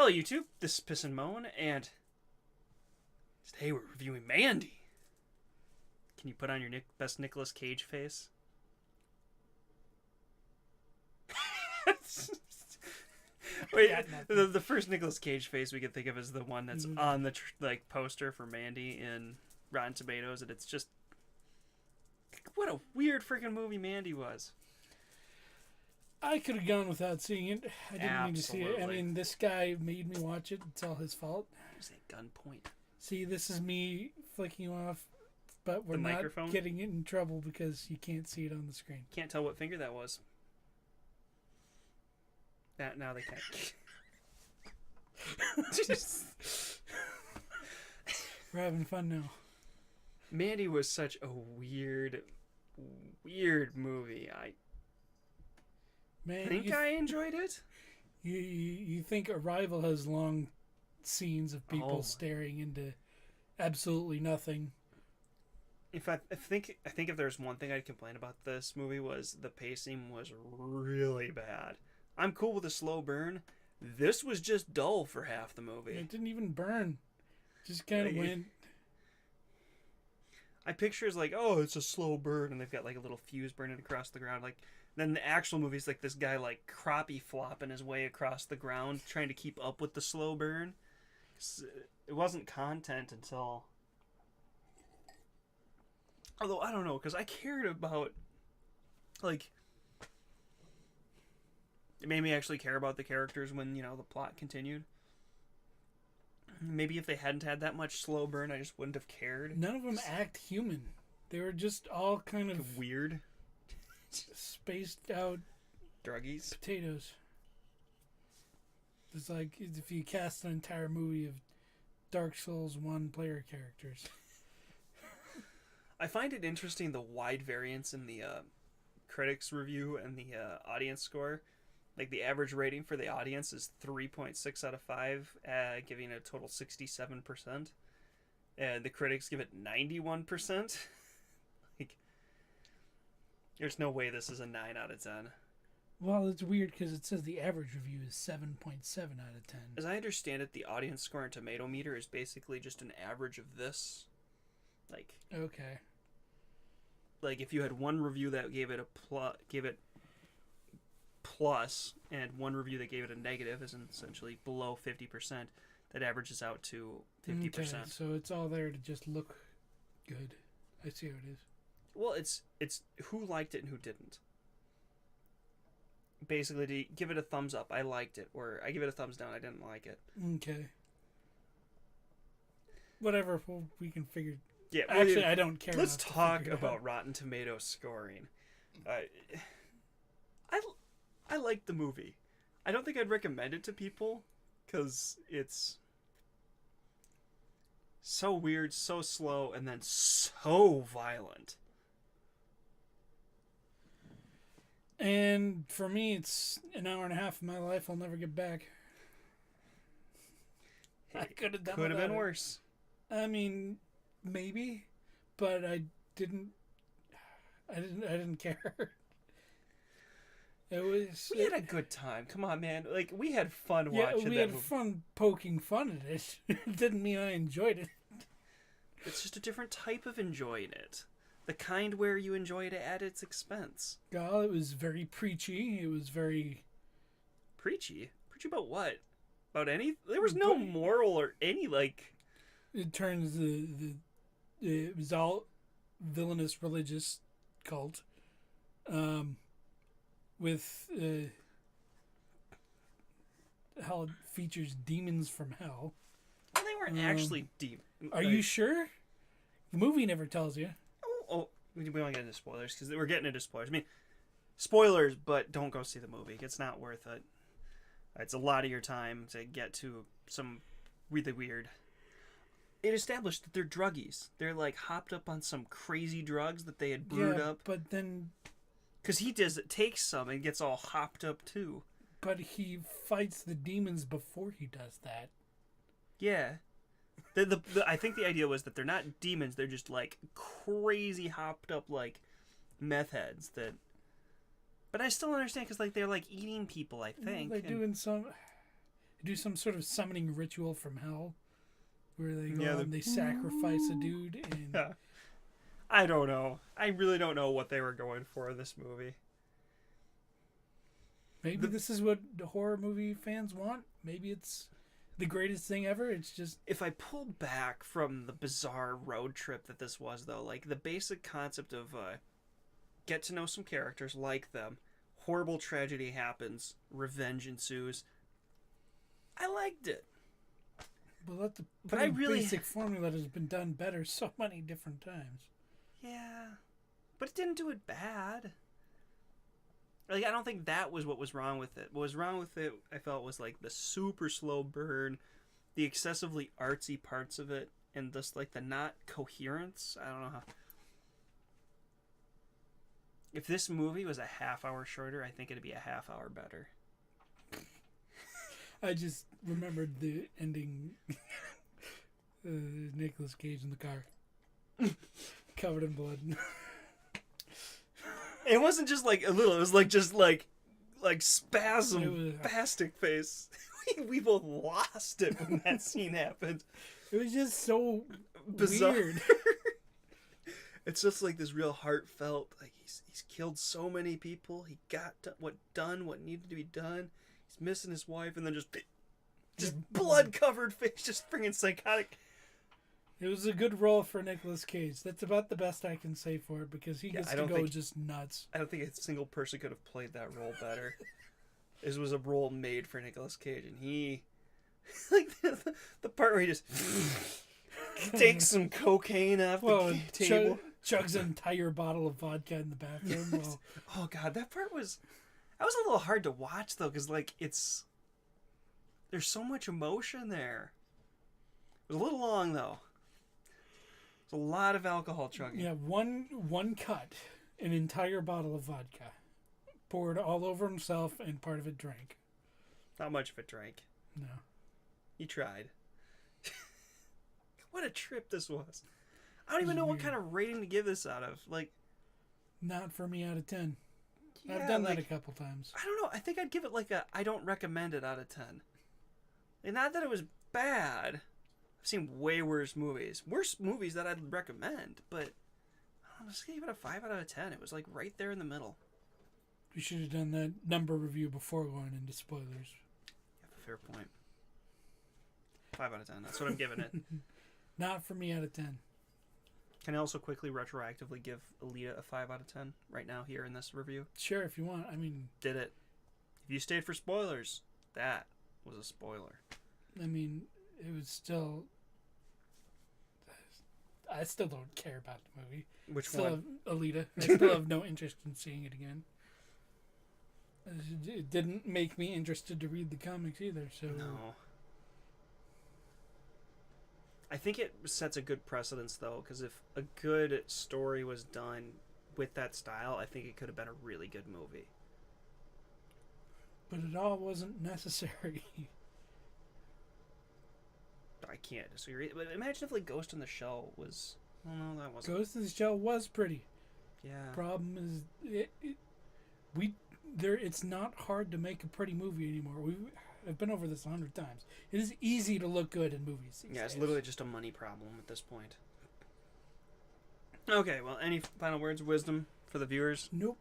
Hello, YouTube. This is Piss Moan, and today we're reviewing Mandy. Can you put on your best Nicolas Cage face? Wait, the first Nicolas Cage face we can think of is the one that's on the poster for Mandy in Rotten Tomatoes, and it's just what a weird freaking movie Mandy was. I could have gone without seeing it. I didn't need to see it. I mean, this guy made me watch it. It's all his fault. It was at gunpoint. See, this is me flicking you off, but we're The not microphone? getting it in trouble because you can't see it on the screen. Can't tell what finger that was. Now they can't. We're having fun now. Mandy was such a weird movie. I think I enjoyed it. You think Arrival has long scenes of people staring into absolutely nothing? I think if there's one thing I'd complain about this movie was the pacing was really bad. I'm cool with a slow burn. This was just dull for half the movie. It didn't even burn. Just kind of went. I picture it's like, oh, it's a slow burn, and they've got like a little fuse burning across the ground. Like then the actual movie's like this guy like crappie flopping his way across the ground, trying to keep up with the slow burn. It wasn't content until. Although I don't know, because I cared about like. It made me actually care about the characters when, the plot continued. Maybe if they hadn't had that much slow burn, I just wouldn't have cared. None of them act human. They were just all kind of weird, spaced out druggies. Potatoes. It's like if you cast an entire movie of Dark Souls 1 player characters. I find it interesting the wide variance in the critics review and the audience score. Like, the average rating for the audience is 3.6 out of 5, giving it a total 67%. And the critics give it 91%. Like, there's no way this is a 9 out of 10. Well, it's weird because it says the average review is 7.7 out of 10. As I understand it, the audience score and tomato meter is basically just an average of this. Like, okay. Like, if you had one review that gave it plus and one review that gave it a negative is essentially below 50%, that averages out to 50%. Okay, so it's all there to just look good. I see how it is. Well, it's who liked it and who didn't. Basically, to give it a thumbs up, I liked it, or I give it a thumbs down, I didn't like it. Okay. Whatever, we can figure. Yeah, actually, I don't care. Let's talk about Rotten Tomatoes scoring. I liked the movie. I don't think I'd recommend it to people because it's so weird, so slow, and then so violent. And for me, it's an hour and a half of my life I'll never get back. I could have been worse. I mean, maybe, but I didn't care. We had a good time. Come on, man. Like, we had fun watching that. We had fun poking fun at it. It didn't mean I enjoyed it. It's just a different type of enjoying it. The kind where you enjoy it at its expense. Well, it was very preachy. It was very... Preachy? Preachy about what? About any... There was no moral or any, like... It turns it was all villainous religious cult. With how it features demons from hell. Well, they weren't actually demons. Are you sure? The movie never tells you. We don't get into spoilers because we're getting into spoilers. I mean, spoilers, but don't go see the movie. It's not worth it. It's a lot of your time to get to some really weird. It established that they're druggies. They're like hopped up on some crazy drugs that they had brewed up. But then... Because he takes some and gets all hopped up too. But he fights the demons before he does that. Yeah. I think the idea was that they're not demons. They're just like crazy hopped up like meth heads that. But I still don't understand because like they're like eating people. I think they're doing some. do some sort of summoning ritual from hell, where they go and they sacrifice a dude. And Yeah. I don't know. I really don't know what they were going for in this movie. maybe this is what the horror movie fans want. Maybe it's the greatest thing ever. It's just, If I pull back from the bizarre road trip that this was, though, like the basic concept of get to know some characters, like them, horrible tragedy happens, revenge ensues. I liked it. well, that's a But I really- basic formula that has been done better so many different times. Yeah. But it didn't do it bad. Like, I don't think that was what was wrong with it. What was wrong with it, I felt, was like the super slow burn, the excessively artsy parts of it, and just like the not coherence. I don't know how. If this movie was a half hour shorter, I think it'd be a half hour better. I just remembered the ending. Nicolas Cage in the car, covered in blood. It wasn't just like a little. It was like just like spasm, It was- spastic face. We both lost it when that scene happened. It was just so Bizarre. weird. It's just like this real heartfelt. Like he's killed so many people. He got what needed to be done. He's missing his wife, and then just blood covered face, just freaking psychotic. It was a good role for Nicolas Cage. That's about the best I can say for it, because he gets I to don't go think- just nuts. I don't think a single person could have played that role better. This was a role made for Nicolas Cage, and he, like the part where he just takes some cocaine off the table. Chugs an entire bottle of vodka in the bathroom. Well, Oh god, that was a little hard to watch though, because like there's so much emotion there. It was a little long though. It's a lot of alcohol chugging. yeah, one cut, an entire bottle of vodka, poured all over himself, and part of it drank. Not much of it drank. No. He tried. What a trip this was. I don't even know what kind of rating to give this out of. Like, Not for me out of 10. yeah, I've done that a like, couple times. I don't know. I think I'd give it like a I don't recommend it out of 10. And not that it was bad. I've seen way worse movies. Worse movies that I'd recommend, but I'm just gonna give it a 5 out of 10. It was like right there in the middle. We should have done that number review before going into spoilers. You have a fair point. 5 out of 10. That's what I'm giving it. Not for me out of 10. Can I also quickly retroactively give Alita a 5 out of 10 right now here in this review? Sure, if you want. I mean, Did it. If you stayed for spoilers, that was a spoiler. it was still... I still don't care about the movie. Which Still one? have Alita. I still have no interest in seeing it again. It didn't make me interested to read the comics either, so... No. I think it sets a good precedence, though, because if a good story was done with that style, I think it could have been a really good movie. But it all wasn't necessary. I can't disagree. But imagine if, like, Ghost in the Shell was... Oh, no, that wasn't... Ghost in the Shell was pretty. Yeah. Problem is, it's not hard to make a pretty movie anymore. I've been over this 100 times. It is easy to look good in movies. Yeah, it's literally just a money problem at this point. Okay, well, any final words of wisdom for the viewers? Nope.